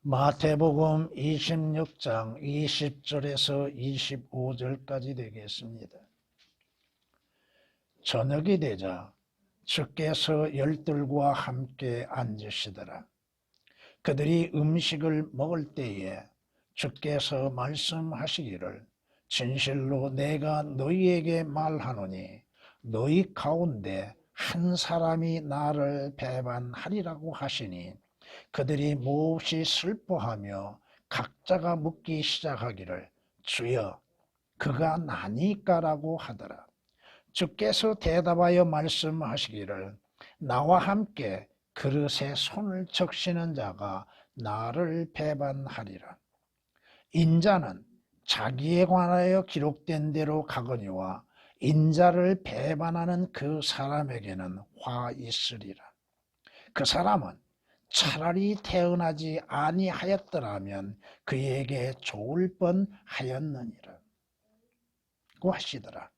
마태복음 26장 20절에서 25절까지 되겠습니다. 저녁이 되자 주께서 열둘과 함께 앉으시더라. 그들이 음식을 먹을 때에 주께서 말씀하시기를 진실로 내가 너희에게 말하노니 너희 가운데 한 사람이 나를 배반하리라고 하시니 그들이 몹시 슬퍼하며 각자가 묻기 시작하기를 주여 그가 나니까라고 하더라. 주께서 대답하여 말씀하시기를 나와 함께 그릇에 손을 적시는 자가 나를 배반하리라. 인자는 자기에 관하여 기록된 대로 가거니와 인자를 배반하는 그 사람에게는 화 있으리라. 그 사람은 차라리 태어나지 아니하였더라면 그에게 좋을 뻔하였느니라 고 하시더라.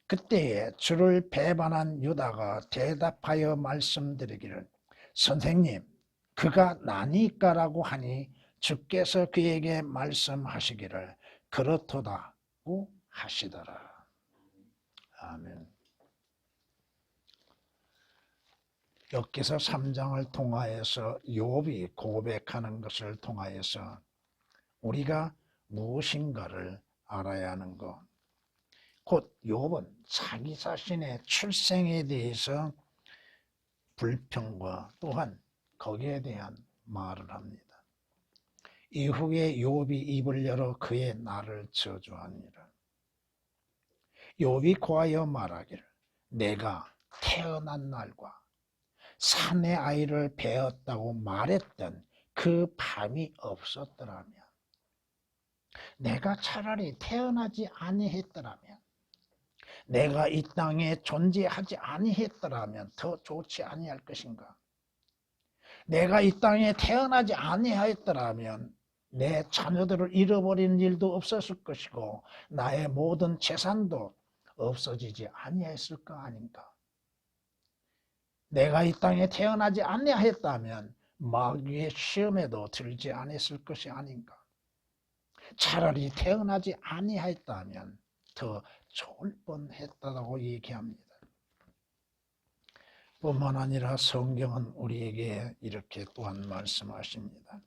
그때에 주를 배반한 유다가 대답하여 말씀드리기를 선생님 그가 나니까라고 하니 주께서 그에게 말씀하시기를 그렇도다고 하시더라. 아멘. 욥기서 3장을 통하여서 욥이 고백하는 것을 통하여서 우리가 무엇인가를 알아야 하는 것. 곧 욥은 자기 자신의 출생에 대해서 불평과 또한 거기에 대한 말을 합니다. 이후에 욥이 입을 열어 그의 날을 저주하니라. 욥이 고하여 말하기를 내가 태어난 날과 사내 아이를 배었다고 말했던 그 밤이 없었더라면 내가 차라리 태어나지 아니했더라면 내가 이 땅에 존재하지 아니했더라면 더 좋지 아니할 것인가? 내가 이 땅에 태어나지 아니하였더라면 내 자녀들을 잃어버리는 일도 없었을 것이고 나의 모든 재산도 없어지지 아니했을 거 아닌가? 내가 이 땅에 태어나지 아니하였다면 마귀의 시험에도 들지 않았을 것이 아닌가? 차라리 태어나지 아니하였다면 더 좋을 뻔했다고 얘기합니다. 뿐만 아니라 성경은 우리에게 이렇게 또한 말씀하십니다.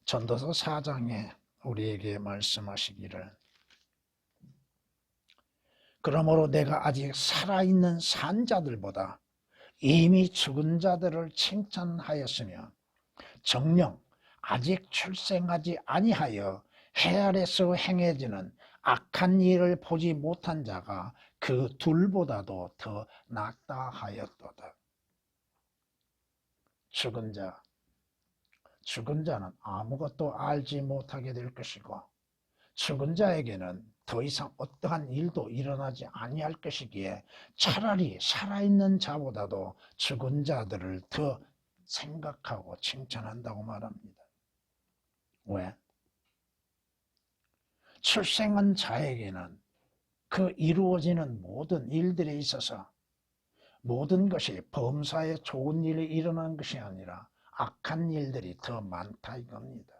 전도서 4장에 우리에게 말씀하시기를 그러므로 내가 아직 살아있는 산자들보다 이미 죽은 자들을 칭찬하였으며 정녕 아직 출생하지 아니하여 해 아래서 행해지는 악한 일을 보지 못한 자가 그 둘보다도 더 낫다 하였도다. 죽은 자는 아무것도 알지 못하게 될 것이고 죽은 자에게는 더 이상 어떠한 일도 일어나지 아니할 것이기에 차라리 살아있는 자보다도 죽은 자들을 더 생각하고 칭찬한다고 말합니다. 왜? 출생한 자에게는 그 이루어지는 모든 일들에 있어서 모든 것이 범사에 좋은 일이 일어난 것이 아니라 악한 일들이 더 많다 이겁니다.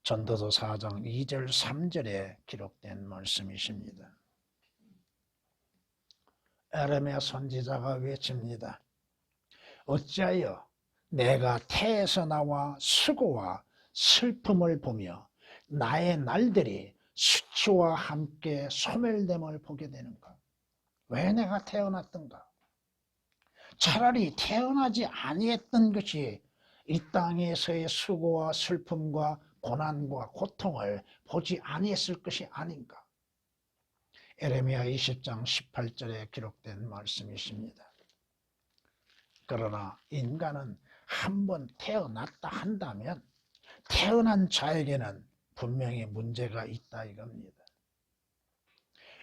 전도서 4장 2절 3절에 기록된 말씀이십니다. 에레미야 선지자가 외칩니다. 어찌하여 내가 태에서 나와 수고와 슬픔을 보며 나의 날들이 수치와 함께 소멸됨을 보게 되는가? 왜 내가 태어났던가? 차라리 태어나지 아니했던 것이 이 땅에서의 수고와 슬픔과 고난과 고통을 보지 아니했을 것이 아닌가? 에레미야 20장 18절에 기록된 말씀이십니다. 그러나 인간은 한번 태어났다 한다면 태어난 자에게는 분명히 문제가 있다 이겁니다.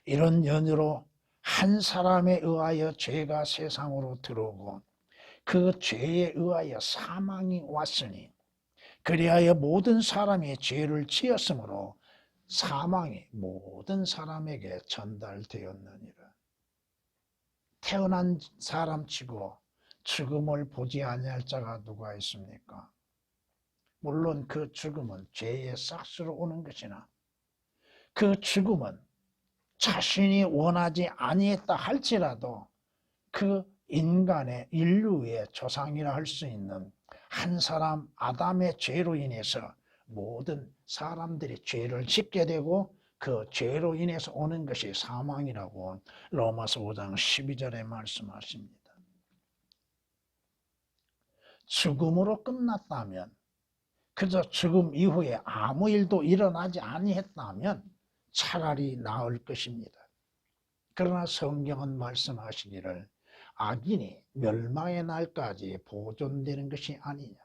이런 연유로 한 사람에 의하여 죄가 세상으로 들어오고 그 죄에 의하여 사망이 왔으니 그리하여 모든 사람이 죄를 지었으므로 사망이 모든 사람에게 전달되었느니라. 태어난 사람치고 죽음을 보지 아니할 자가 누가 있습니까? 물론 그 죽음은 죄의 싹스로 오는 것이나 그 죽음은 자신이 원하지 아니했다 할지라도 그 인간의 인류의 조상이라 할 수 있는 한 사람 아담의 죄로 인해서 모든 사람들이 죄를 짓게 되고 그 죄로 인해서 오는 것이 사망이라고 로마서 5장 12절에 말씀하십니다. 죽음으로 끝났다면, 그저 죽음 이후에 아무 일도 일어나지 아니했다면 차라리 나을 것입니다. 그러나 성경은 말씀하시기를 악인이 멸망의 날까지 보존되는 것이 아니냐.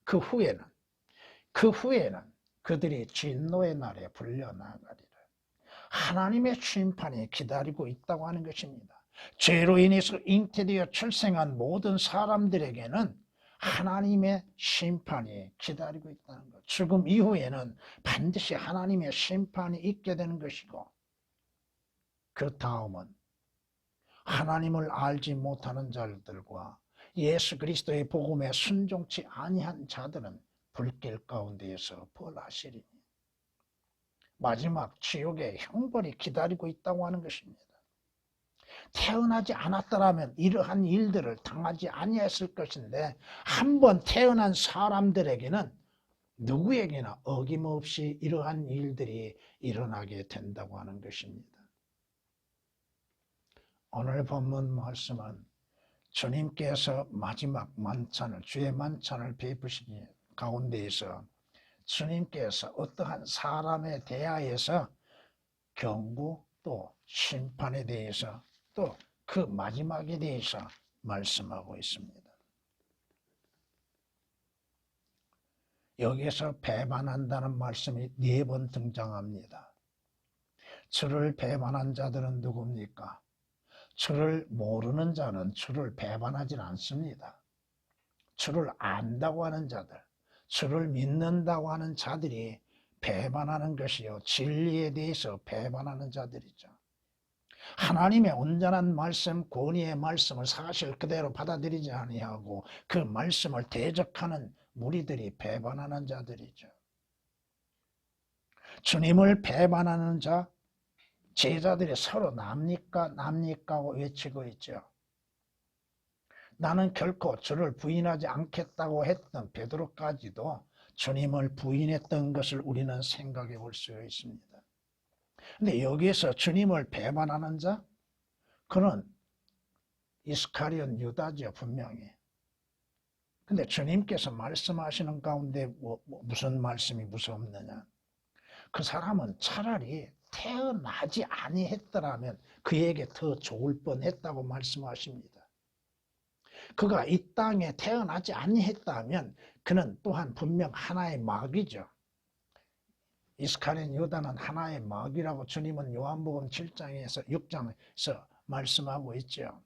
그 후에는 그들이 진노의 날에 불려나가리라. 하나님의 심판이 기다리고 있다고 하는 것입니다. 죄로 인해서 잉태되어 출생한 모든 사람들에게는 하나님의 심판이 기다리고 있다는 것. 죽음 이후에는 반드시 하나님의 심판이 있게 되는 것이고, 그 다음은 하나님을 알지 못하는 자들과 예수 그리스도의 복음에 순종치 아니한 자들은 불길 가운데에서 벌하시리니 마지막 지옥의 형벌이 기다리고 있다고 하는 것입니다. 태어나지 않았더라면 이러한 일들을 당하지 아니했을 것인데, 한번 태어난 사람들에게는 누구에게나 어김없이 이러한 일들이 일어나게 된다고 하는 것입니다. 오늘 본문 말씀은 주님께서 마지막 만찬을, 주의 만찬을 베푸시니 가운데에서 주님께서 어떠한 사람에 대하여서 경고 또 심판에 대해서 또 그 마지막에 대해서 말씀하고 있습니다. 여기에서 배반한다는 말씀이 4번 등장합니다. 주를 배반한 자들은 누굽니까? 주를 모르는 자는 주를 배반하지 않습니다. 주를 안다고 하는 자들, 주를 믿는다고 하는 자들이 배반하는 것이요, 진리에 대해서 배반하는 자들이죠. 하나님의 온전한 말씀, 권위의 말씀을 사실 그대로 받아들이지 아니하고 그 말씀을 대적하는 무리들이 배반하는 자들이죠. 주님을 배반하는 자, 제자들이 서로 납니까 하고 외치고 있죠. 나는 결코 주를 부인하지 않겠다고 했던 베드로까지도 주님을 부인했던 것을 우리는 생각해 볼 수 있습니다. 근데 여기에서 주님을 배반하는 자, 그는 이스카리온 유다죠, 분명히. 근데 주님께서 말씀하시는 가운데 무슨 말씀이 무섭느냐? 그 사람은 차라리 태어나지 아니했더라면 그에게 더 좋을 뻔했다고 말씀하십니다. 그가 이 땅에 태어나지 아니했다면 그는 또한 분명 하나의 마귀죠. 이스카리온 유다는 하나의 마귀라고 주님은 요한복음 7장에서 6장에서 말씀하고 있죠.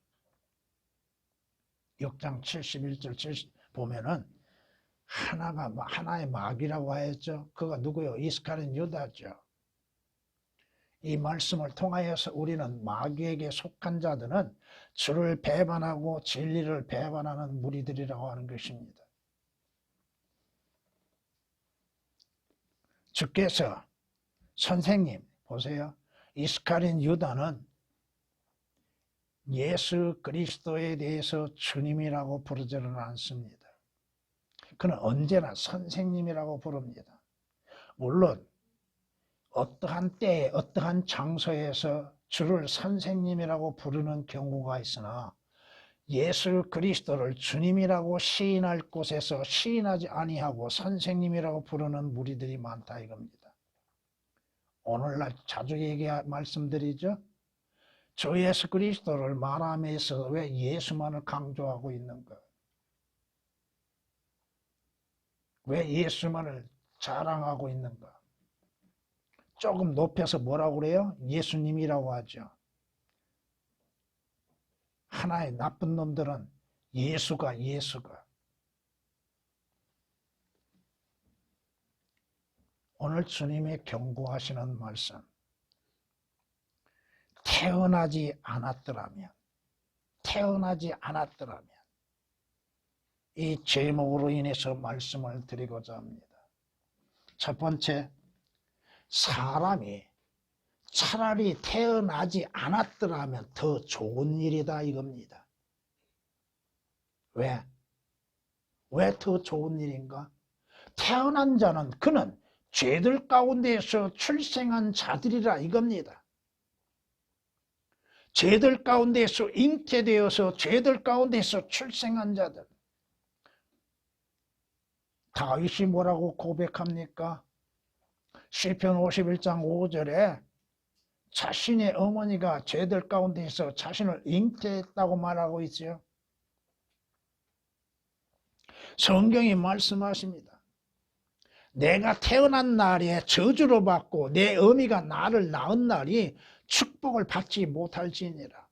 6장 71절 70 보면은 하나의 마귀라고 하였죠. 그가 누구요? 이스카리온 유다죠. 이 말씀을 통하여서 우리는 마귀에게 속한 자들은 주를 배반하고 진리를 배반하는 무리들이라고 하는 것입니다. 주께서 선생님 보세요. 이스카리온 유다는 예수 그리스도에 대해서 주님이라고 부르지는 않습니다. 그는 언제나 선생님이라고 부릅니다. 물론 어떠한 때에 어떠한 장소에서 주를 선생님이라고 부르는 경우가 있으나 예수 그리스도를 주님이라고 시인할 곳에서 시인하지 아니하고 선생님이라고 부르는 무리들이 많다 이겁니다. 오늘날 자주 말씀드리죠. 주 예수 그리스도를 말하면서 왜 예수만을 강조하고 있는가? 왜 예수만을 자랑하고 있는가? 조금 높여서 뭐라고 그래요? 예수님이라고 하죠. 하나의 나쁜 놈들은 예수가 오늘 주님의 경고하시는 말씀, 태어나지 않았더라면 이 제목으로 인해서 말씀을 드리고자 합니다. 첫 번째, 사람이 차라리 태어나지 않았더라면 더 좋은 일이다 이겁니다. 왜? 왜 더 좋은 일인가? 태어난 자는 그는 죄들 가운데에서 출생한 자들이라 이겁니다. 죄들 가운데에서 잉태되어서 죄들 가운데에서 출생한 자들. 다윗이 뭐라고 고백합니까? 시편 51장 5절에 자신의 어머니가 죄들 가운데에서 자신을 잉태했다고 말하고 있죠. 성경이 말씀하십니다. 내가 태어난 날에 저주로 받고 내 어미가 나를 낳은 날이 축복을 받지 못할지니라.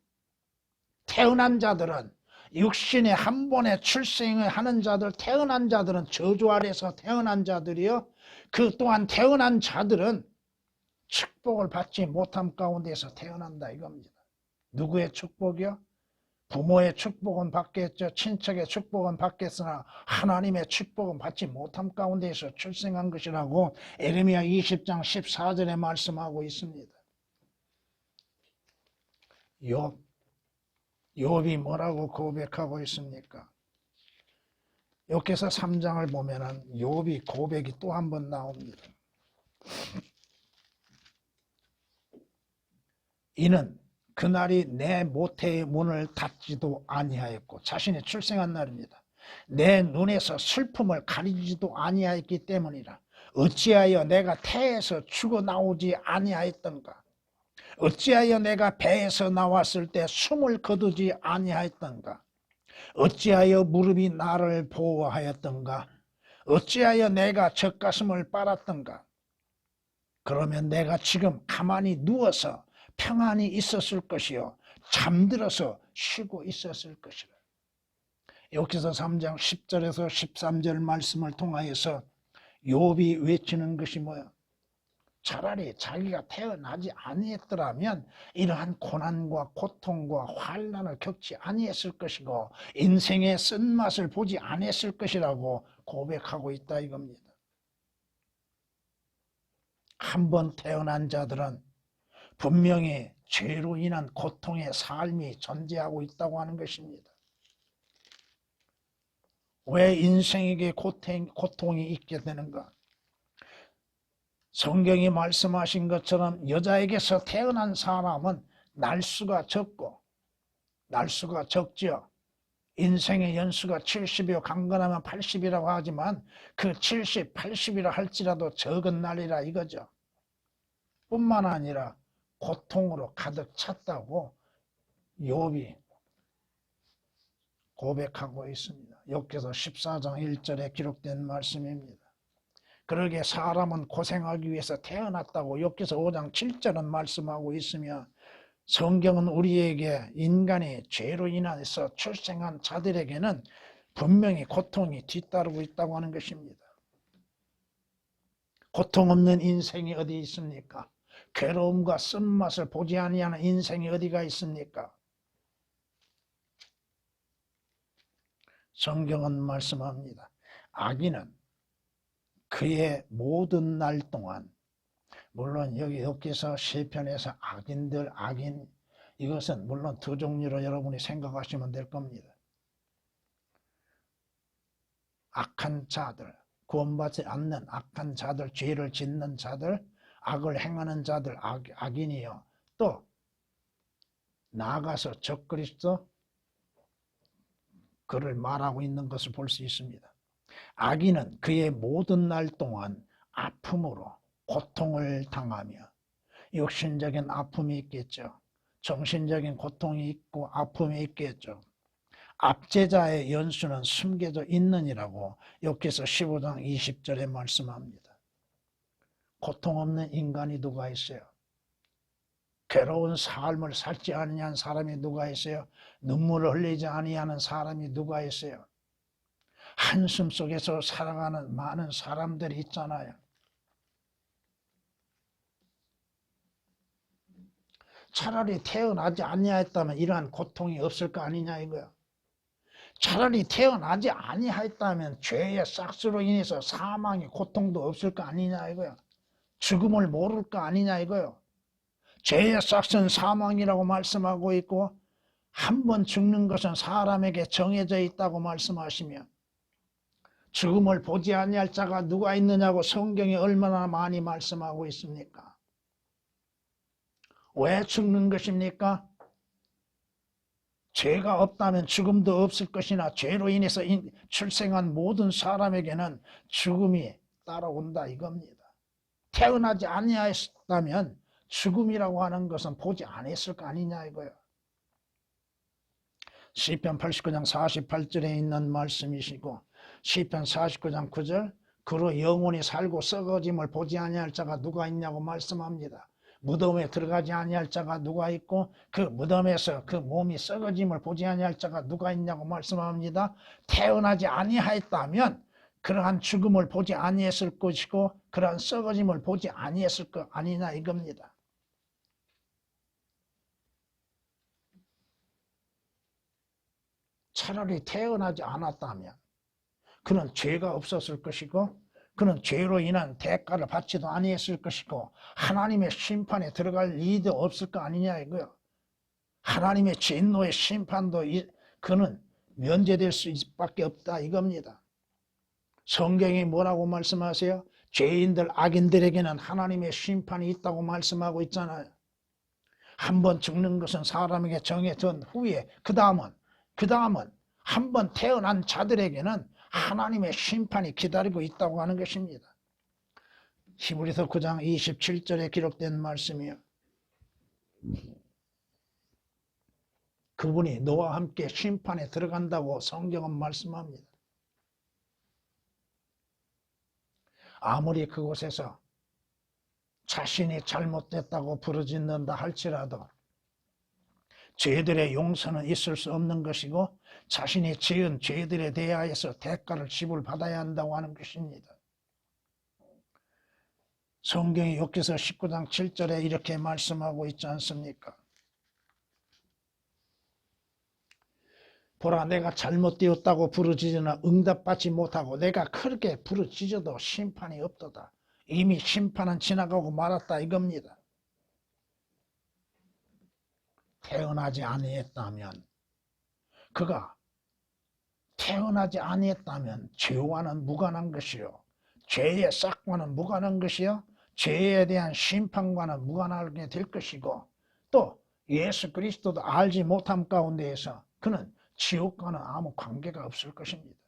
태어난 자들은 육신의 한 번에 출생을 하는 자들, 태어난 자들은 저주 아래서 태어난 자들이요. 그 또한 태어난 자들은 축복을 받지 못함 가운데서 태어난다 이겁니다. 누구의 축복이요? 부모의 축복은 받겠죠. 친척의 축복은 받겠으나 하나님의 축복은 받지 못함 가운데서 출생한 것이라고 에레미야 20장 14절에 말씀하고 있습니다. 욥이 뭐라고 고백하고 있습니까? 욥기서 3장을 보면은 욥이 고백이 또 한 번 나옵니다. 이는 그날이 내 모태의 문을 닫지도 아니하였고, 자신이 출생한 날입니다. 내 눈에서 슬픔을 가리지도 아니하였기 때문이라. 어찌하여 내가 태에서 죽어 나오지 아니하였던가? 어찌하여 내가 배에서 나왔을 때 숨을 거두지 아니하였던가? 어찌하여 무릎이 나를 보호하였던가? 어찌하여 내가 젖가슴을 빨았던가? 그러면 내가 지금 가만히 누워서 평안히 있었을 것이요 잠들어서 쉬고 있었을 것이라. 여기서 3장 10절에서 13절 말씀을 통하여서 욥이 외치는 것이 뭐야? 차라리 자기가 태어나지 아니했더라면 이러한 고난과 고통과 환난을 겪지 아니했을 것이고 인생의 쓴맛을 보지 아니했을 것이라고 고백하고 있다 이겁니다. 한 번 태어난 자들은 분명히 죄로 인한 고통의 삶이 존재하고 있다고 하는 것입니다. 왜 인생에게 고통이 있게 되는가? 성경이 말씀하신 것처럼 여자에게서 태어난 사람은 날수가 적고 날수가 적죠. 인생의 연수가 70이요 강건하면 80이라고 하지만 그 70, 80이라 할지라도 적은 날이라 이거죠. 뿐만 아니라 고통으로 가득 찼다고 욥이 고백하고 있습니다. 욥기서 14장 1절에 기록된 말씀입니다. 그러게 사람은 고생하기 위해서 태어났다고 욥기서 5장 7절은 말씀하고 있으며 성경은 우리에게 인간이 죄로 인해서 출생한 자들에게는 분명히 고통이 뒤따르고 있다고 하는 것입니다. 고통 없는 인생이 어디 있습니까? 괴로움과 쓴맛을 보지 아니하는 인생이 어디가 있습니까? 성경은 말씀합니다. 악인은 그의 모든 날 동안, 물론 여기서 시편에서 악인들, 악인, 이것은 물론 두 종류로 여러분이 생각하시면 될 겁니다. 악한 자들, 구원받지 않는 악한 자들, 죄를 짓는 자들, 악을 행하는 자들, 악인이요. 또 나아가서 적그리스도 그를 말하고 있는 것을 볼 수 있습니다. 악인은 그의 모든 날 동안 아픔으로 고통을 당하며 육신적인 아픔이 있겠죠. 정신적인 고통이 있고 아픔이 있겠죠. 압제자의 연수는 숨겨져 있느니라고 욥기서 15장 20절에 말씀합니다. 고통 없는 인간이 누가 있어요? 괴로운 삶을 살지 아니한 사람이 누가 있어요? 눈물을 흘리지 아니하는 사람이 누가 있어요? 한숨 속에서 살아가는 많은 사람들이 있잖아요. 차라리 태어나지 아니하였다면 이러한 고통이 없을 거 아니냐 이거야. 차라리 태어나지 아니하였다면 죄의 싹스로 인해서 사망의 고통도 없을 거 아니냐 이거요. 죽음을 모를 거 아니냐 이거요. 죄의 싹스는 사망이라고 말씀하고 있고 한 번 죽는 것은 사람에게 정해져 있다고 말씀하시며 죽음을 보지 아니할 자가 누가 있느냐고 성경이 얼마나 많이 말씀하고 있습니까? 왜 죽는 것입니까? 죄가 없다면 죽음도 없을 것이나 죄로 인해서 출생한 모든 사람에게는 죽음이 따라온다 이겁니다. 태어나지 아니하였다면 죽음이라고 하는 것은 보지 않았을 거 아니냐 이거예요. 시편 89장 48절에 있는 말씀이시고 시편 49장 9절 그로 영원히 살고 썩어짐을 보지 아니할 자가 누가 있냐고 말씀합니다. 무덤에 들어가지 아니할 자가 누가 있고 그 무덤에서 그 몸이 썩어짐을 보지 아니할 자가 누가 있냐고 말씀합니다. 태어나지 아니하였다면 그러한 죽음을 보지 아니했을 것이고 그러한 썩어짐을 보지 아니했을 것 아니냐 이겁니다. 차라리 태어나지 않았다면 그는 죄가 없었을 것이고 그는 죄로 인한 대가를 받지도 아니했을 것이고 하나님의 심판에 들어갈 일도 없을 거 아니냐 이거요. 하나님의 진노의 심판도 그는 면제될 수밖에 없다 이겁니다. 성경이 뭐라고 말씀하세요? 죄인들 악인들에게는 하나님의 심판이 있다고 말씀하고 있잖아요. 한 번 죽는 것은 사람에게 정해진 후에 그 다음은 한 번 태어난 자들에게는 하나님의 심판이 기다리고 있다고 하는 것입니다. 히브리서 9장 27절에 기록된 말씀이요. 그분이 너와 함께 심판에 들어간다고 성경은 말씀합니다. 아무리 그곳에서 자신이 잘못됐다고 부르짖는다 할지라도 죄들의 용서는 있을 수 없는 것이고 자신이 지은 죄들에 대하여서 대가를 지불받아야 한다고 하는 것입니다. 성경이 욥기서 19장 7절에 이렇게 말씀하고 있지 않습니까? 보라 내가 잘못되었다고 부르짖으나 응답받지 못하고 내가 크게 부르짖어도 심판이 없도다. 이미 심판은 지나가고 말았다 이겁니다. 태어나지 아니했다면 그가 태어나지 아니했다면 죄와는 무관한 것이요 죄의 싹과는 무관한 것이요 죄에 대한 심판과는 무관하게 될 것이고 또 예수 그리스도도 알지 못함 가운데에서 그는 지옥과는 아무 관계가 없을 것입니다.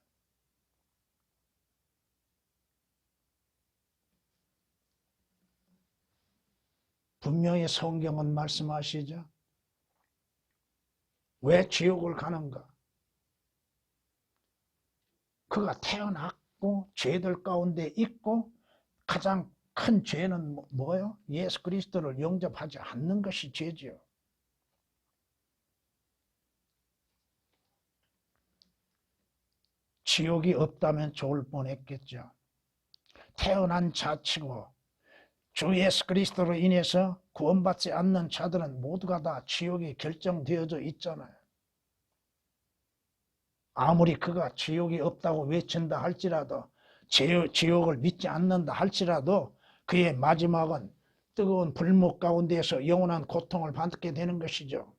분명히 성경은 말씀하시죠. 왜 지옥을 가는가? 그가 태어났고 죄들 가운데 있고 가장 큰 죄는 뭐예요? 예수 그리스도를 영접하지 않는 것이 죄지요. 지옥이 없다면 좋을 뻔했겠죠. 태어난 자치고 주 예수 그리스도로 인해서 구원받지 않는 자들은 모두가 다 지옥이 결정되어져 있잖아요. 아무리 그가 지옥이 없다고 외친다 할지라도 지옥을 믿지 않는다 할지라도 그의 마지막은 뜨거운 불목 가운데에서 영원한 고통을 받게 되는 것이죠.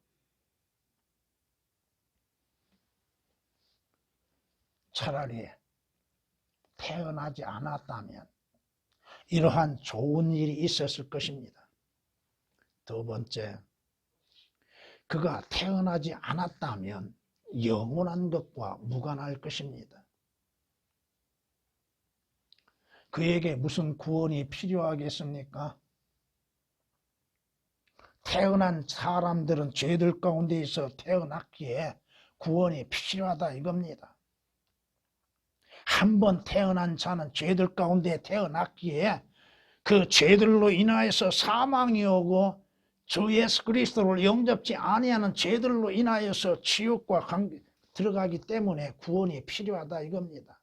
차라리 태어나지 않았다면 이러한 좋은 일이 있었을 것입니다. 두 번째, 그가 태어나지 않았다면 영원한 것과 무관할 것입니다. 그에게 무슨 구원이 필요하겠습니까? 태어난 사람들은 죄들 가운데에서 태어났기에 구원이 필요하다 이겁니다. 한 번 태어난 자는 죄들 가운데 태어났기에 그 죄들로 인하여서 사망이 오고 주 예수 그리스도를 영접지 아니하는 죄들로 인하여서 지옥과 들어가기 때문에 구원이 필요하다 이겁니다.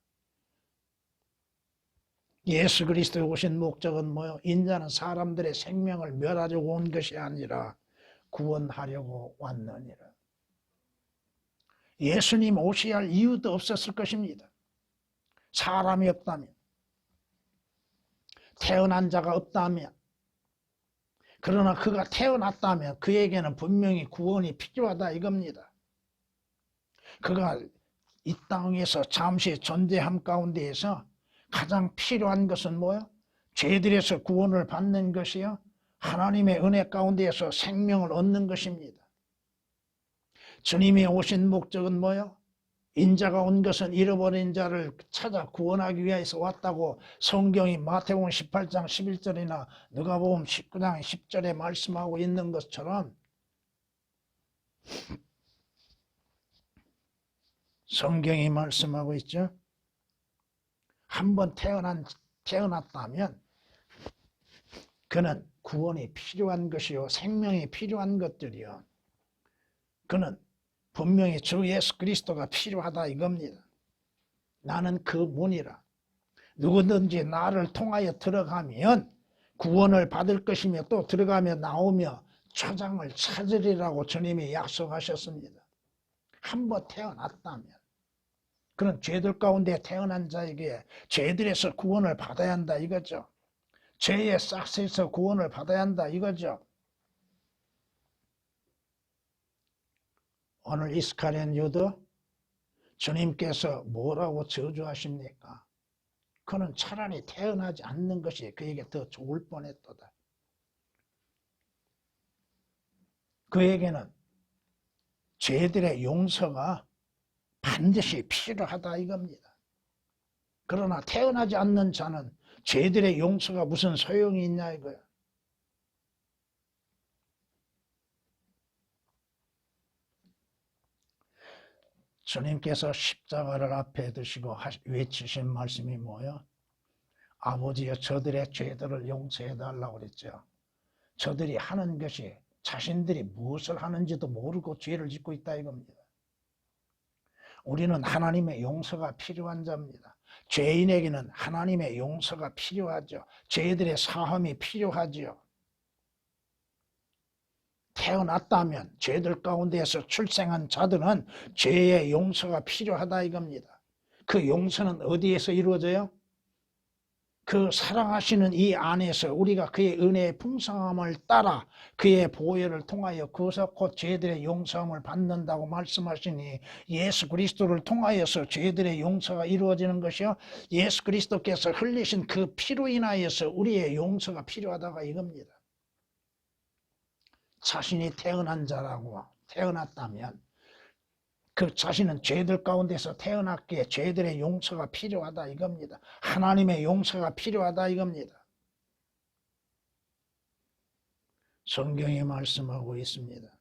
예수 그리스도에 오신 목적은 뭐요? 인자는 사람들의 생명을 멸하려고 온 것이 아니라 구원하려고 왔느니라. 예수님 오셔야 할 이유도 없었을 것입니다. 사람이 없다면, 태어난 자가 없다면, 그러나 그가 태어났다면 그에게는 분명히 구원이 필요하다 이겁니다. 그가 이 땅에서 잠시 존재함 가운데에서 가장 필요한 것은 뭐요? 죄들에서 구원을 받는 것이요, 하나님의 은혜 가운데에서 생명을 얻는 것입니다. 주님이 오신 목적은 뭐요? 인자가 온 것은 잃어버린 자를 찾아 구원하기 위해서 왔다고 성경이 마태복음 18장 11절이나 누가복음 19장 10절에 말씀하고 있는 것처럼 성경이 말씀하고 있죠. 한번 태어났다면 그는 구원이 필요한 것이요, 생명이 필요한 것들이요, 그는 분명히 주 예수 그리스도가 필요하다 이겁니다. 나는 그 문이라. 누구든지 나를 통하여 들어가면 구원을 받을 것이며 또 들어가며 나오며 초장을 찾으리라고 주님이 약속하셨습니다. 한번 태어났다면, 그런 죄들 가운데 태어난 자에게 죄들에서 구원을 받아야 한다 이거죠. 죄의 싹스에서 구원을 받아야 한다 이거죠. 오늘 이스카리온 유다, 주님께서 뭐라고 저주하십니까? 그는 차라리 태어나지 않는 것이 그에게 더 좋을 뻔했도다. 그에게는 죄들의 용서가 반드시 필요하다 이겁니다. 그러나 태어나지 않는 자는 죄들의 용서가 무슨 소용이 있냐 이거야. 주님께서 십자가를 앞에 두시고 외치신 말씀이 뭐예요? 아버지여, 저들의 죄들을 용서해 달라고 그랬죠. 저들이 하는 것이 자신들이 무엇을 하는지도 모르고 죄를 짓고 있다 이겁니다. 우리는 하나님의 용서가 필요한 자입니다. 죄인에게는 하나님의 용서가 필요하죠. 죄들의 사함이 필요하죠. 태어났다면 죄들 가운데에서 출생한 자들은 죄의 용서가 필요하다 이겁니다. 그 용서는 어디에서 이루어져요? 그 사랑하시는 이 안에서 우리가 그의 은혜의 풍성함을 따라 그의 보혈을 통하여 구속 곧 죄들의 용서함을 받는다고 말씀하시니, 예수 그리스도를 통하여서 죄들의 용서가 이루어지는 것이요, 예수 그리스도께서 흘리신 그 피로 인하여서 우리의 용서가 필요하다가 이겁니다. 자신이 태어난 자라고 태어났다면 그 자신은 죄들 가운데서 태어났기에 죄들의 용서가 필요하다 이겁니다. 하나님의 용서가 필요하다 이겁니다. 성경이 말씀하고 있습니다.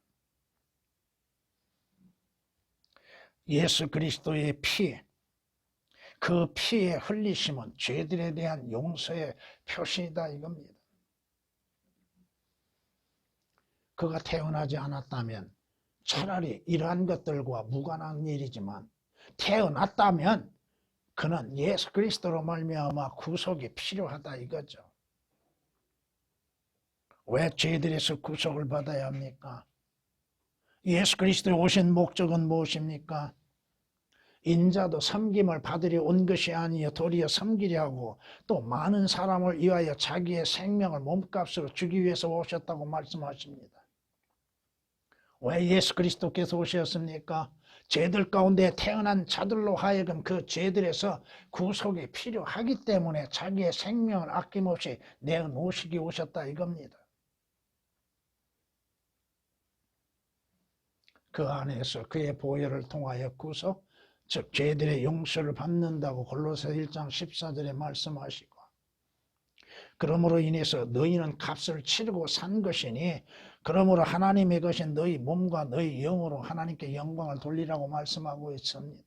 예수 그리스도의 피, 그 피의 흘리심은 죄들에 대한 용서의 표시이다 이겁니다. 그가 태어나지 않았다면 차라리 이러한 것들과 무관한 일이지만, 태어났다면 그는 예수 그리스도로 말미암아 구속이 필요하다 이거죠. 왜 죄들에서 구속을 받아야 합니까? 예수 그리스도에 오신 목적은 무엇입니까? 인자도 섬김을 받으려 온 것이 아니요 도리어 섬기려 하고 또 많은 사람을 위하여 자기의 생명을 몸값으로 주기 위해서 오셨다고 말씀하십니다. 왜 예수 그리스도께서 오셨습니까? 죄들 가운데 태어난 자들로 하여금 그 죄들에서 구속이 필요하기 때문에 자기의 생명을 아낌없이 내어놓으시기 오셨다 이겁니다. 그 안에서 그의 보혈을 통하여 구속, 즉 죄들의 용서를 받는다고 골로새 1장 14절에 말씀하시고, 그러므로 인해서 너희는 값을 치르고 산 것이니 그러므로 하나님의 것인 너희 몸과 너희 영으로 하나님께 영광을 돌리라고 말씀하고 있습니다.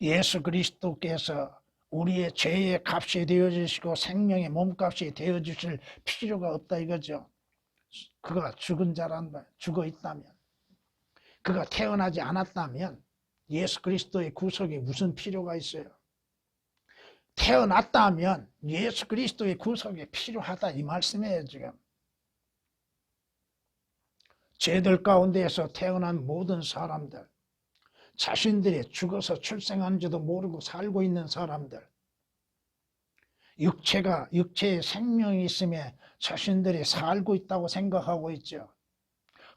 예수 그리스도께서 우리의 죄의 값이 되어주시고 생명의 몸값이 되어주실 필요가 없다 이거죠. 그가 죽은 자란다. 죽어 있다면, 그가 태어나지 않았다면 예수 그리스도의 구속이 무슨 필요가 있어요? 태어났다면 예수 그리스도의 구속이 필요하다 이 말씀이에요. 지금 죄들 가운데에서 태어난 모든 사람들, 자신들이 죽어서 출생한지도 모르고 살고 있는 사람들, 육체에 생명이 있음에 자신들이 살고 있다고 생각하고 있죠.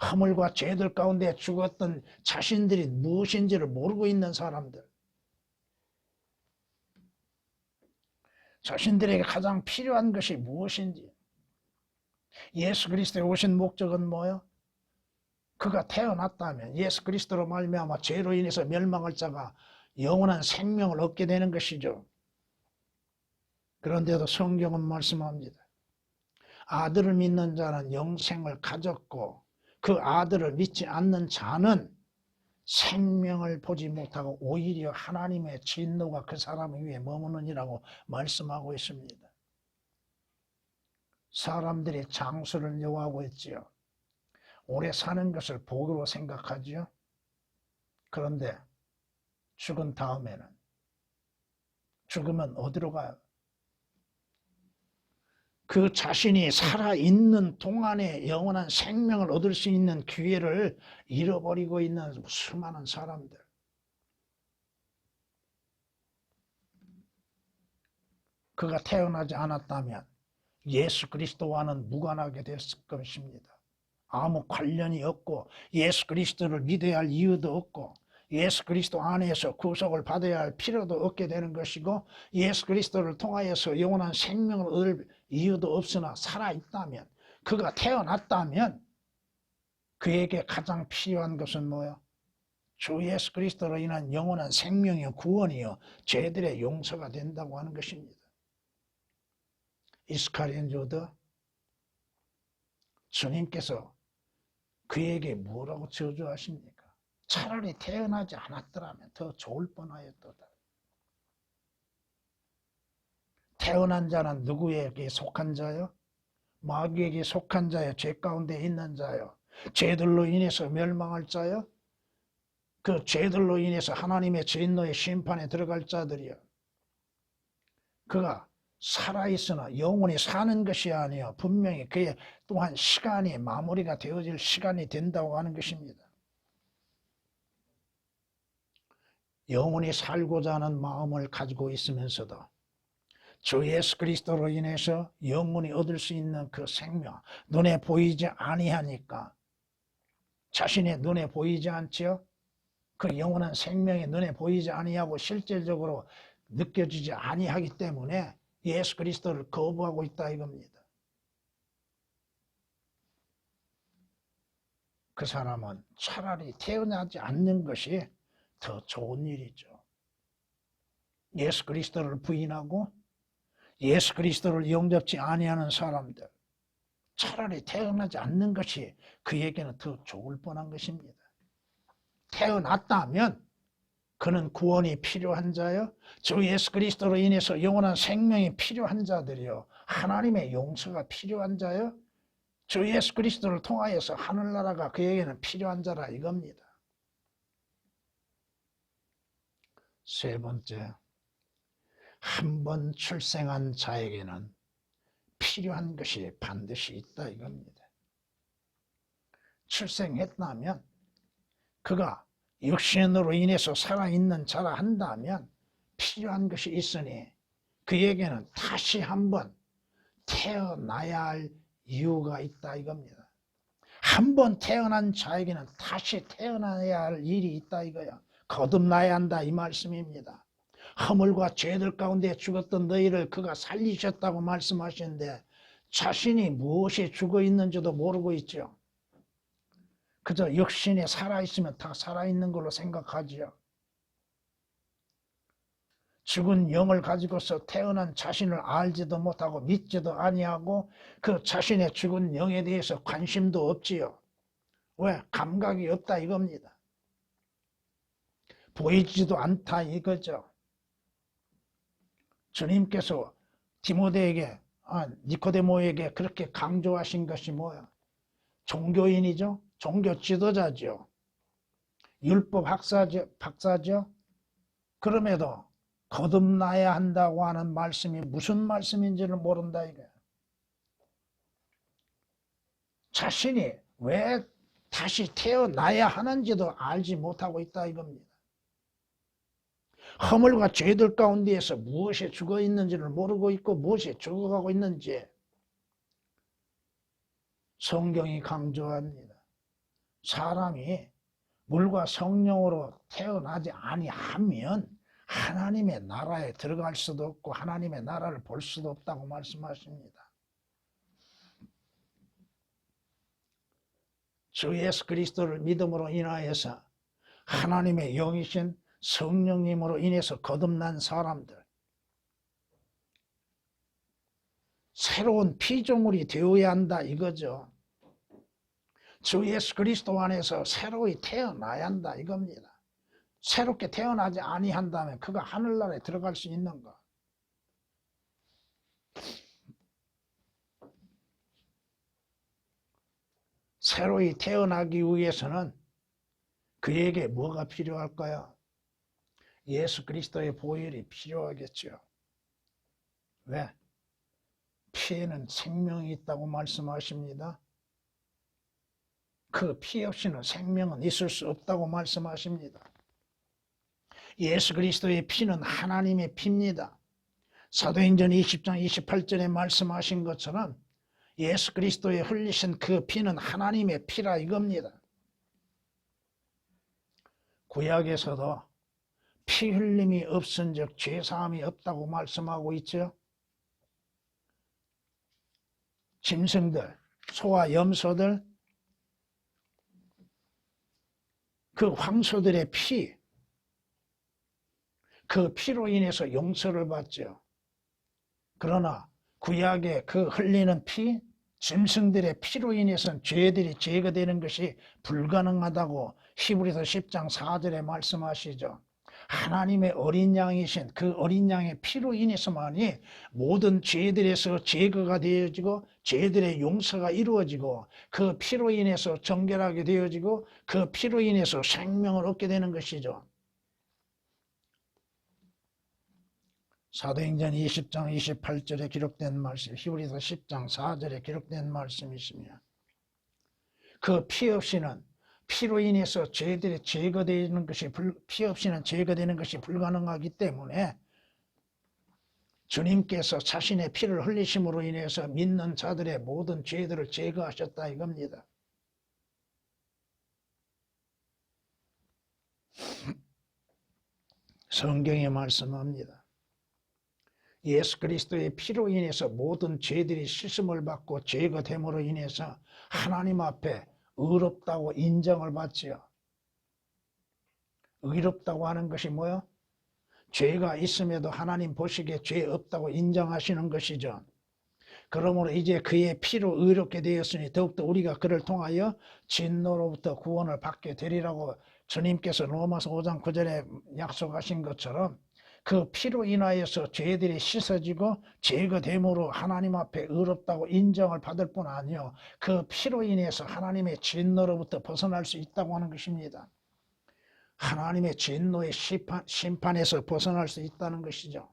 허물과 죄들 가운데 죽었던 자신들이 무엇인지를 모르고 있는 사람들, 자신들에게 가장 필요한 것이 무엇인지, 예수 그리스도에 오신 목적은 뭐예요? 그가 태어났다면 예수 그리스도로 말미암아 죄로 인해서 멸망할 자가 영원한 생명을 얻게 되는 것이죠. 그런데도 성경은 말씀합니다. 아들을 믿는 자는 영생을 가졌고 그 아들을 믿지 않는 자는 생명을 보지 못하고 오히려 하나님의 진노가 그 사람 위에 머무느니라고 말씀하고 있습니다. 사람들이 장수를 요구하고 있지요. 오래 사는 것을 복으로 생각하지요. 그런데 죽은 다음에는, 죽으면 어디로 가요? 그 자신이 살아있는 동안에 영원한 생명을 얻을 수 있는 기회를 잃어버리고 있는 수많은 사람들. 그가 태어나지 않았다면 예수 그리스도와는 무관하게 됐을 것입니다. 아무 관련이 없고 예수 그리스도를 믿어야 할 이유도 없고 예수 그리스도 안에서 구속을 받아야 할 필요도 없게 되는 것이고 예수 그리스도를 통하여서 영원한 생명을 얻을 이유도 없으나 살아있다면, 그가 태어났다면 그에게 가장 필요한 것은 뭐예요? 주 예수 그리스도로 인한 영원한 생명이요 구원이요 죄들의 용서가 된다고 하는 것입니다. 이스카리온 유다, 주님께서 그에게 뭐라고 저주하십니까? 차라리 태어나지 않았더라면 더 좋을 뻔하였도다. 태어난 자는 누구에게 속한 자요? 마귀에게 속한 자요? 죄 가운데 있는 자요? 죄들로 인해서 멸망할 자요? 그 죄들로 인해서 하나님의 진노의 심판에 들어갈 자들이요. 그가 살아있으나 영원히 사는 것이 아니요 분명히 그의 또한 시간이 마무리가 되어질 시간이 된다고 하는 것입니다. 영원히 살고자 하는 마음을 가지고 있으면서도 주 예수 그리스도로 인해서 영원히 얻을 수 있는 그 생명, 눈에 보이지 아니하니까, 자신의 눈에 보이지 않지요? 그 영원한 생명이 눈에 보이지 아니하고 실질적으로 느껴지지 아니하기 때문에 예수 그리스도를 거부하고 있다 이겁니다. 그 사람은 차라리 태어나지 않는 것이 더 좋은 일이죠. 예수 그리스도를 부인하고 예수 그리스도를 영접지 아니하는 사람들, 차라리 태어나지 않는 것이 그에게는 더 좋을 뻔한 것입니다. 태어났다면 그는 구원이 필요한 자요, 주 예수 그리스도로 인해서 영원한 생명이 필요한 자들이요, 하나님의 용서가 필요한 자요, 주 예수 그리스도를 통하여서 하늘나라가 그에게는 필요한 자라 이겁니다. 세 번째, 한 번 출생한 자에게는 필요한 것이 반드시 있다 이겁니다. 출생했다면 그가 육신으로 인해서 살아있는 자라 한다면 필요한 것이 있으니 그에게는 다시 한번 태어나야 할 이유가 있다 이겁니다. 한 번 태어난 자에게는 다시 태어나야 할 일이 있다 이거야. 거듭나야 한다 이 말씀입니다. 허물과 죄들 가운데 죽었던 너희를 그가 살리셨다고 말씀하시는데 자신이 무엇이 죽어 있는지도 모르고 있죠. 그저 육신에 살아있으면 다 살아있는 걸로 생각하지요. 죽은 영을 가지고서 태어난 자신을 알지도 못하고 믿지도 아니하고 그 자신의 죽은 영에 대해서 관심도 없지요. 왜? 감각이 없다 이겁니다. 보이지도 않다 이거죠. 주님께서 디모데에게, 니코데모에게 그렇게 강조하신 것이 뭐야? 종교인이죠. 종교 지도자죠. 율법 박사죠. 그럼에도 거듭나야 한다고 하는 말씀이 무슨 말씀인지를 모른다 이거야. 자신이 왜 다시 태어나야 하는지도 알지 못하고 있다 이겁니다. 허물과 죄들 가운데에서 무엇이 죽어 있는지를 모르고 있고 무엇이 죽어가고 있는지 성경이 강조합니다. 사람이 물과 성령으로 태어나지 아니하면 하나님의 나라에 들어갈 수도 없고 하나님의 나라를 볼 수도 없다고 말씀하십니다. 주 예수 그리스도를 믿음으로 인하여서 하나님의 영이신 성령님으로 인해서 거듭난 사람들, 새로운 피조물이 되어야 한다 이거죠. 주 예수 그리스도 안에서 새로이 태어나야 한다 이겁니다. 새롭게 태어나지 아니한다면 그가 하늘나라에 들어갈 수 있는가? 새로이 태어나기 위해서는 그에게 뭐가 필요할까요? 예수 그리스도의 보혈이 필요하겠죠. 왜? 피에는 생명이 있다고 말씀하십니다. 그 피 없이는 생명은 있을 수 없다고 말씀하십니다. 예수 그리스도의 피는 하나님의 피입니다. 사도행전 20장 28절에 말씀하신 것처럼 예수 그리스도의 흘리신 그 피는 하나님의 피라 이겁니다. 구약에서도 피 흘림이 없은즉 죄사함이 없다고 말씀하고 있죠. 짐승들, 소와 염소들, 그 황소들의 피, 그 피로 인해서 용서를 받죠. 그러나 구약의 그 흘리는 피, 짐승들의 피로 인해서는 죄들이 제거되는 것이 불가능하다고 히브리서 10장 4절에 말씀하시죠. 하나님의 어린 양이신 그 어린 양의 피로 인해서만이 모든 죄들에서 제거가 되어지고 죄들의 용서가 이루어지고 그 피로 인해서 정결하게 되어지고 그 피로 인해서 생명을 얻게 되는 것이죠. 사도행전 20장 28절에 기록된 말씀, 히브리서 10장 4절에 기록된 말씀이시며 그 피 없이는 피로 인해서 죄들이 제거되는 것이 피 없이는 제거되는 것이 불가능하기 때문에 주님께서 자신의 피를 흘리심으로 인해서 믿는 자들의 모든 죄들을 제거하셨다 이겁니다. 성경에 말씀합니다. 예수 그리스도의 피로 인해서 모든 죄들이 씻음을 받고 제거됨으로 인해서 하나님 앞에 의롭다고 인정을 받지요. 의롭다고 하는 것이 뭐요? 죄가 있음에도 하나님 보시기에 죄 없다고 인정하시는 것이죠. 그러므로 이제 그의 피로 의롭게 되었으니 더욱더 우리가 그를 통하여 진노로부터 구원을 받게 되리라고 주님께서 로마서 5장 9절에 약속하신 것처럼 그 피로 인하여서 죄들이 씻어지고 제거됨으로 하나님 앞에 의롭다고 인정을 받을 뿐 아니요 그 피로 인해서 하나님의 진노로부터 벗어날 수 있다고 하는 것입니다. 하나님의 진노의 심판에서 벗어날 수 있다는 것이죠.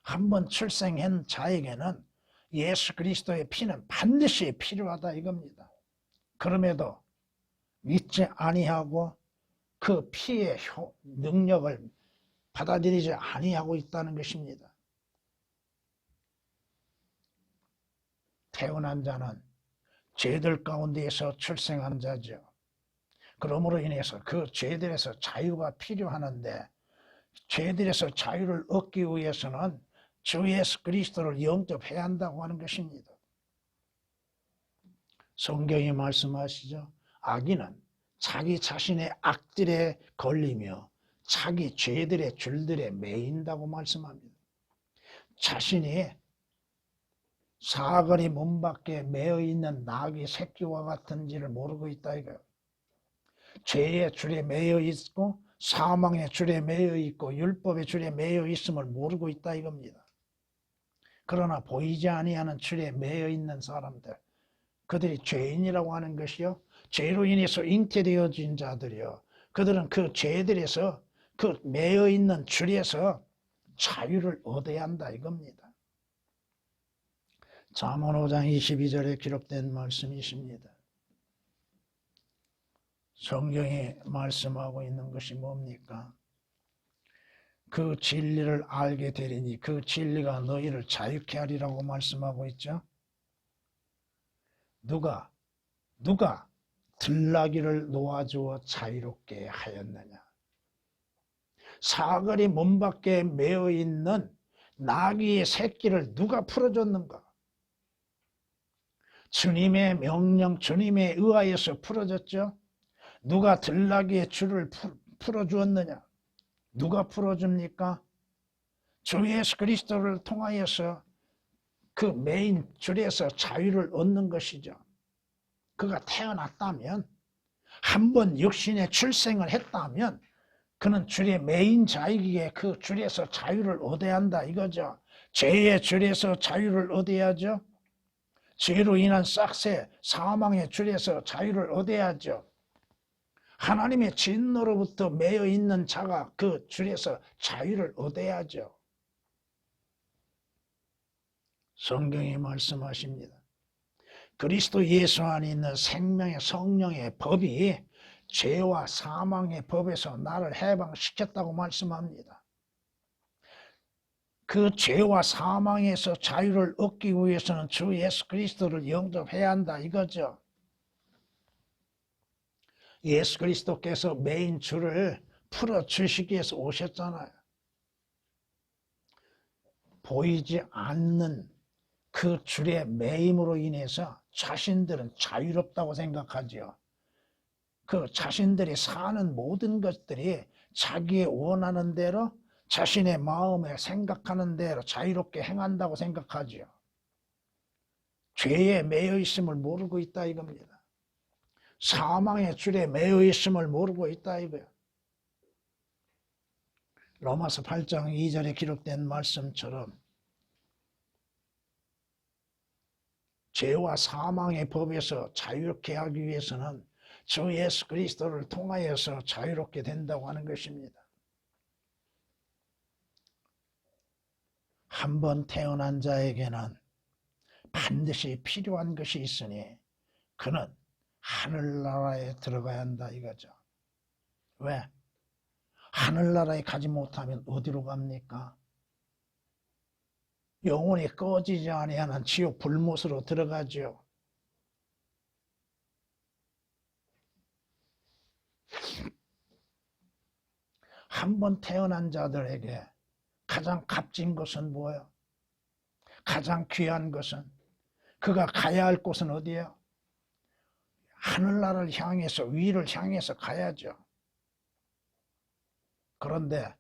한번 출생한 자에게는 예수 그리스도의 피는 반드시 필요하다 이겁니다. 그럼에도 믿지 아니하고 그 피의 능력을 받아들이지 아니하고 있다는 것입니다. 태어난 자는 죄들 가운데에서 출생한 자죠. 그러므로 인해서 그 죄들에서 자유가 필요하는데 죄들에서 자유를 얻기 위해서는 주 예수 그리스도를 영접해야 한다고 하는 것입니다. 성경이 말씀하시죠. 악인은 자기 자신의 악들에 걸리며 자기 죄들의 줄들에 매인다고 말씀합니다. 자신이 사거리 문 밖에 매어 있는 나귀 새끼와 같은지를 모르고 있다 이거예요. 죄의 줄에 매여 있고 사망의 줄에 매여 있고 율법의 줄에 매여 있음을 모르고 있다 이겁니다. 그러나 보이지 아니하는 줄에 매여 있는 사람들, 그들이 죄인이라고 하는 것이요 죄로 인해서 잉태되어진 자들이요 그들은 그 죄들에서 그 매여 있는 줄에서 자유를 얻어야 한다 이겁니다. 잠언 5장 22절에 기록된 말씀이십니다. 성경이 말씀하고 있는 것이 뭡니까? 그 진리를 알게 되리니 그 진리가 너희를 자유케 하리라고 말씀하고 있죠. 누가 들나귀를 놓아주어 자유롭게 하였느냐? 사거리 문 밖에 매어 있는 나귀의 새끼를 누가 풀어줬는가? 주님의 명령, 주님에 의하여서 풀어졌죠. 누가 들나귀의 줄을 풀어주었느냐? 누가 풀어줍니까? 주 예수 그리스도를 통하여서 그 메인 줄에서 자유를 얻는 것이죠. 그가 태어났다면, 한 번 육신의 출생을 했다면 그는 줄의 메인 자이기에 그 줄에서 자유를 얻어야 한다 이거죠. 죄의 줄에서 자유를 얻어야죠. 죄로 인한 싹새, 사망의 줄에서 자유를 얻어야죠. 하나님의 진노로부터 매여 있는 자가 그 줄에서 자유를 얻어야죠. 성경이 말씀하십니다. 그리스도 예수 안에 있는 생명의 성령의 법이 죄와 사망의 법에서 나를 해방시켰다고 말씀합니다. 그 죄와 사망에서 자유를 얻기 위해서는 주 예수 그리스도를 영접해야 한다 이거죠. 예수 그리스도께서 메인 줄을 풀어주시기 위해서 오셨잖아요. 보이지 않는 그 줄의 매임으로 인해서 자신들은 자유롭다고 생각하죠. 그 자신들이 사는 모든 것들이 자기의 원하는 대로 자신의 마음에 생각하는 대로 자유롭게 행한다고 생각하죠. 죄에 매여 있음을 모르고 있다 이겁니다. 사망의 줄에 매여 있음을 모르고 있다 이거예요. 로마서 8장 2절에 기록된 말씀처럼 죄와 사망의 법에서 자유롭게 하기 위해서는 주 예수 그리스도를 통하여서 자유롭게 된다고 하는 것입니다. 한 번 태어난 자에게는 반드시 필요한 것이 있으니 그는 하늘나라에 들어가야 한다 이거죠. 왜? 하늘나라에 가지 못하면 어디로 갑니까? 영원히 꺼지지 아니하는 지옥 불못으로 들어가죠. 한 번 태어난 자들에게 가장 값진 것은 뭐예요? 가장 귀한 것은 그가 가야 할 곳은 어디예요? 하늘나라를 향해서 위를 향해서 가야죠. 그런데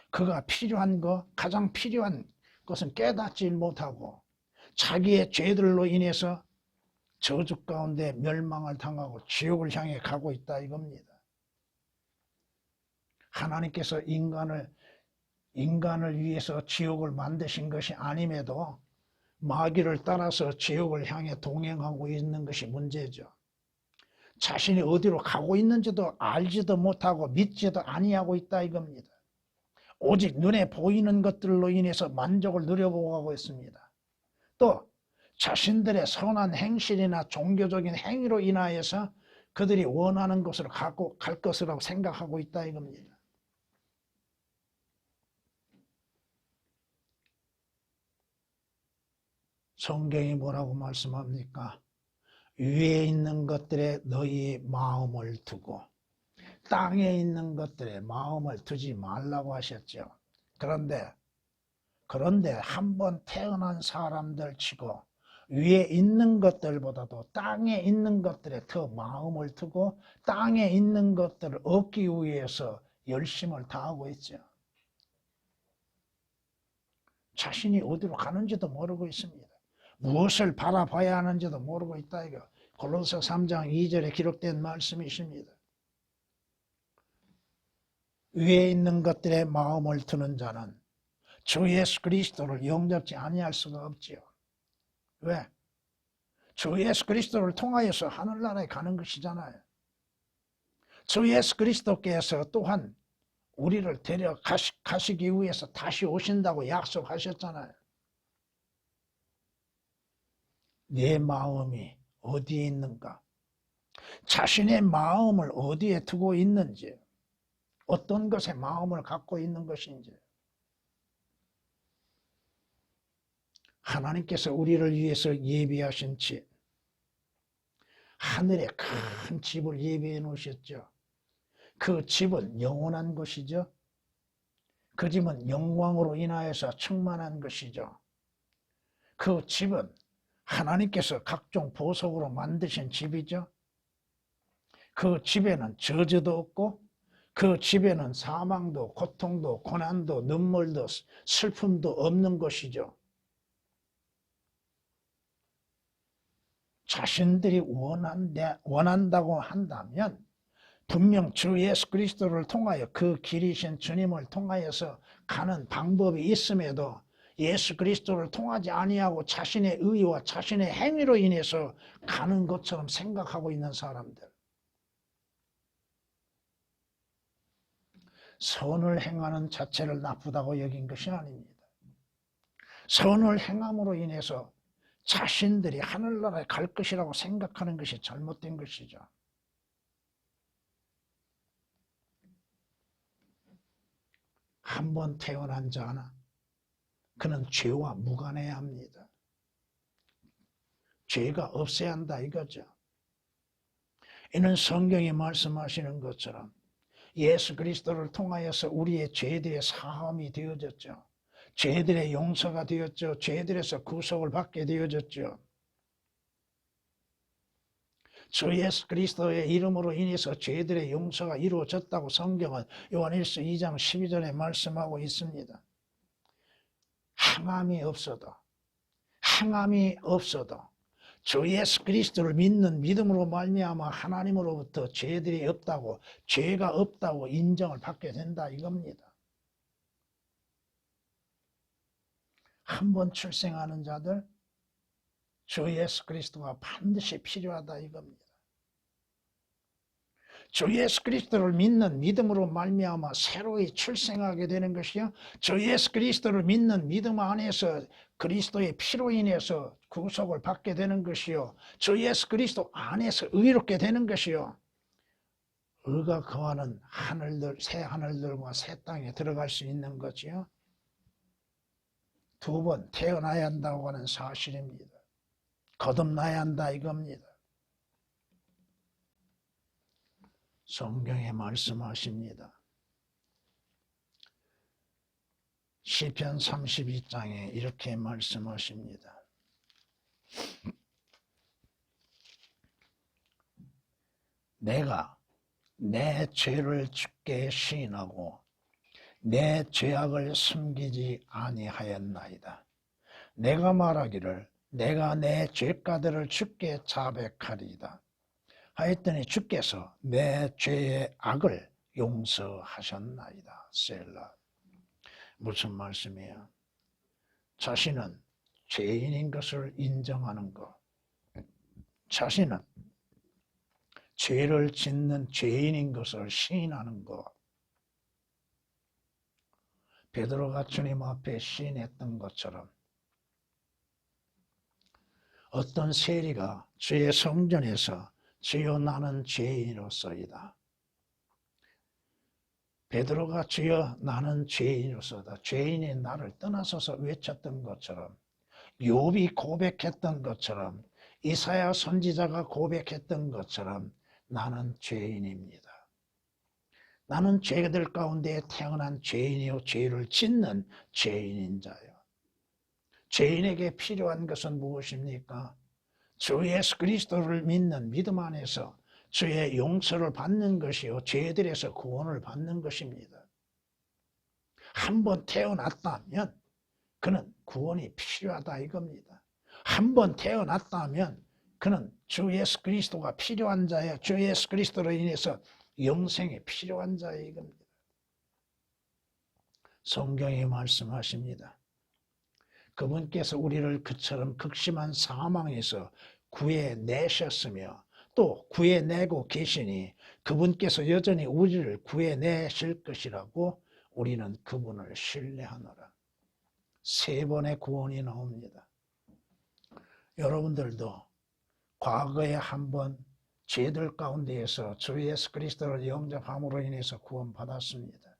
그가 필요한 것, 가장 필요한 것은 깨닫지 못하고 자기의 죄들로 인해서 저주 가운데 멸망을 당하고 지옥을 향해 가고 있다 이겁니다. 하나님께서 인간을 위해서 지옥을 만드신 것이 아님에도 마귀를 따라서 지옥을 향해 동행하고 있는 것이 문제죠. 자신이 어디로 가고 있는지도 알지도 못하고 믿지도 아니하고 있다 이겁니다. 오직 눈에 보이는 것들로 인해서 만족을 누려보고 가고 있습니다. 또 자신들의 선한 행실이나 종교적인 행위로 인하여서 그들이 원하는 곳으로 갈 것이라고 생각하고 있다 이겁니다. 성경이 뭐라고 말씀합니까? 위에 있는 것들에 너희 마음을 두고 땅에 있는 것들에 마음을 두지 말라고 하셨죠. 그런데 한번 태어난 사람들 치고 위에 있는 것들보다도 땅에 있는 것들에 더 마음을 두고 땅에 있는 것들을 얻기 위해서 열심을 다하고 있죠. 자신이 어디로 가는지도 모르고 있습니다. 무엇을 바라봐야 하는지도 모르고 있다 이거. 골로새 3장 2절에 기록된 말씀이십니다. 위에 있는 것들에 마음을 두는 자는 주 예수 그리스도를 영접지 아니할 수가 없지요. 왜? 주 예수 그리스도를 통하여서 하늘나라에 가는 것이잖아요. 주 예수 그리스도께서 또한 우리를 데려가시기 위해서 다시 오신다고 약속하셨잖아요. 내 마음이 어디에 있는가? 자신의 마음을 어디에 두고 있는지, 어떤 것에 마음을 갖고 있는 것인지. 하나님께서 우리를 위해서 예비하신 집, 하늘에 큰 집을 예비해 놓으셨죠. 그 집은 영원한 것이죠. 그 집은 영광으로 인하여서 충만한 것이죠. 그 집은 하나님께서 각종 보석으로 만드신 집이죠. 그 집에는 저주도 없고, 그 집에는 사망도 고통도 고난도 눈물도 슬픔도 없는 것이죠. 자신들이 원한다고 한다면 분명 주 예수 그리스도를 통하여, 그 길이신 주님을 통하여서 가는 방법이 있음에도 예수 그리스도를 통하지 아니하고 자신의 의와 자신의 행위로 인해서 가는 것처럼 생각하고 있는 사람들. 선을 행하는 자체를 나쁘다고 여긴 것이 아닙니다. 선을 행함으로 인해서 자신들이 하늘나라에 갈 것이라고 생각하는 것이 잘못된 것이죠. 한 번 태어난 자나 그는 죄와 무관해야 합니다. 죄가 없어야 한다 이거죠. 이는 성경이 말씀하시는 것처럼 예수 그리스도를 통하여서 우리의 죄들의 사함이 되어졌죠. 죄들의 용서가 되었죠. 죄들에서 구속을 받게 되어졌죠. 주 예수 그리스도의 이름으로 인해서 죄들의 용서가 이루어졌다고 성경은 요한일서 2장 12절에 말씀하고 있습니다. 행함이 없어도 주 예수 그리스도를 믿는 믿음으로 말미암아 하나님으로부터 죄들이 없다고, 죄가 없다고 인정을 받게 된다 이겁니다. 한 번 출생하는 자들, 주 예수 그리스도가 반드시 필요하다 이겁니다. 주 예수 그리스도를 믿는 믿음으로 말미암아 새로이 출생하게 되는 것이요, 주 예수 그리스도를 믿는 믿음 안에서 그리스도의 피로 인해서 구속을 받게 되는 것이요, 주 예수 그리스도 안에서 의롭게 되는 것이요, 의가 거하는 하늘들, 새 하늘들과 새 땅에 들어갈 수 있는 거지요. 두 번 태어나야 한다고 하는 사실입니다. 거듭나야 한다 이겁니다. 성경에 말씀하십니다. 시편 32장에 이렇게 말씀하십니다. 내가 내 죄를 주께 시인하고 내 죄악을 숨기지 아니하였나이다. 내가 말하기를 내가 내 죄가들을 주께 자백하리이다. 하였더니 주께서 내 죄의 악을 용서하셨나이다. 셀라. 무슨 말씀이야? 자신은 죄인인 것을 인정하는 것, 자신은 죄를 짓는 죄인인 것을 시인하는 것. 베드로가 주님 앞에 시인했던 것처럼 어떤 세리가 주의 성전에서 주여 나는 죄인으로서이다. 베드로가 주여 나는 죄인으로서다. 죄인이 나를 떠나서서 외쳤던 것처럼, 욥이 고백했던 것처럼, 이사야 선지자가 고백했던 것처럼 나는 죄인입니다. 나는 죄들 가운데 태어난 죄인이요 죄를 짓는 죄인인 자요. 죄인에게 필요한 것은 무엇입니까? 주 예수 그리스도를 믿는 믿음 안에서 주의 용서를 받는 것이요 죄들에서 구원을 받는 것입니다. 한 번 태어났다면 그는 구원이 필요하다 이겁니다. 한 번 태어났다면 그는 주 예수 그리스도가 필요한 자예요. 주 예수 그리스도로 인해서 영생이 필요한 자예요 이겁니다. 성경이 말씀하십니다. 그분께서 우리를 그처럼 극심한 사망에서 구해내셨으며 또 구해내고 계시니 그분께서 여전히 우리를 구해내실 것이라고 우리는 그분을 신뢰하노라. 3번의 구원이 나옵니다. 여러분들도 과거에 한번 죄들 가운데에서 주 예수 그리스도를 영접함으로 인해서 구원받았습니다.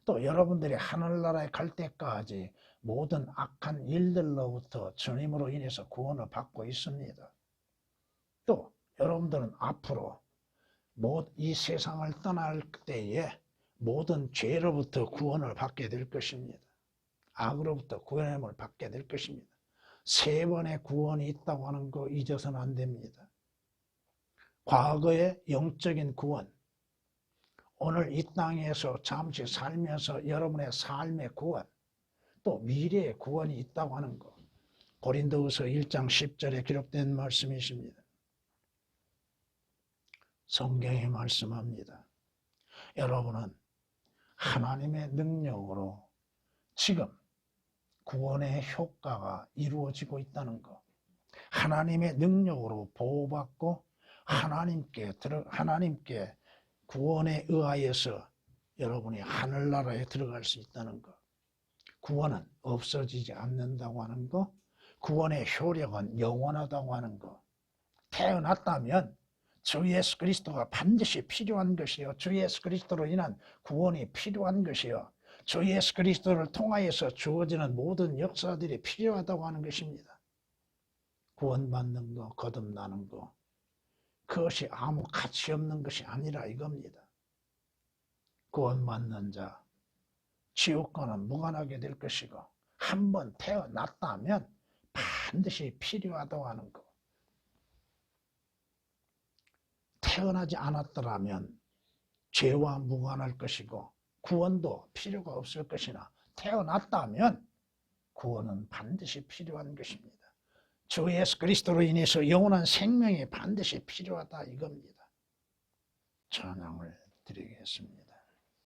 또 여러분들이 하늘나라에 갈 때까지 모든 악한 일들로부터 주님으로 인해서 구원을 받고 있습니다. 또 여러분들은 앞으로 이 세상을 떠날 때에 모든 죄로부터 구원을 받게 될 것입니다. 악으로부터 구원을 받게 될 것입니다. 3번의 구원이 있다고 하는 거 잊어서는 안 됩니다. 과거의 영적인 구원, 오늘 이 땅에서 잠시 살면서 여러분의 삶의 구원, 또 미래의 구원이 있다고 하는 것. 고린도후서 1장 10절에 기록된 말씀이십니다. 성경이 말씀합니다. 여러분은 하나님의 능력으로 지금 구원의 효과가 이루어지고 있다는 것. 하나님의 능력으로 보호받고 하나님께 구원에 의하여서 여러분이 하늘나라에 들어갈 수 있다는 것. 구원은 없어지지 않는다고 하는 것. 구원의 효력은 영원하다고 하는 것. 태어났다면 주 예수 그리스도가 반드시 필요한 것이요. 주 예수 그리스도로 인한 구원이 필요한 것이요. 주 예수 그리스도를 통하여서 주어지는 모든 역사들이 필요하다고 하는 것입니다. 구원받는 것, 거듭나는 것. 그것이 아무 가치 없는 것이 아니라 이겁니다. 구원받는 자, 지옥과는 무관하게 될 것이고 한번 태어났다면 반드시 필요하다고 하는 것. 태어나지 않았더라면 죄와 무관할 것이고 구원도 필요가 없을 것이나 태어났다면 구원은 반드시 필요한 것입니다. 주 예수 그리스도로 인해서 영원한 생명이 반드시 필요하다 이겁니다. 찬양을 드리겠습니다.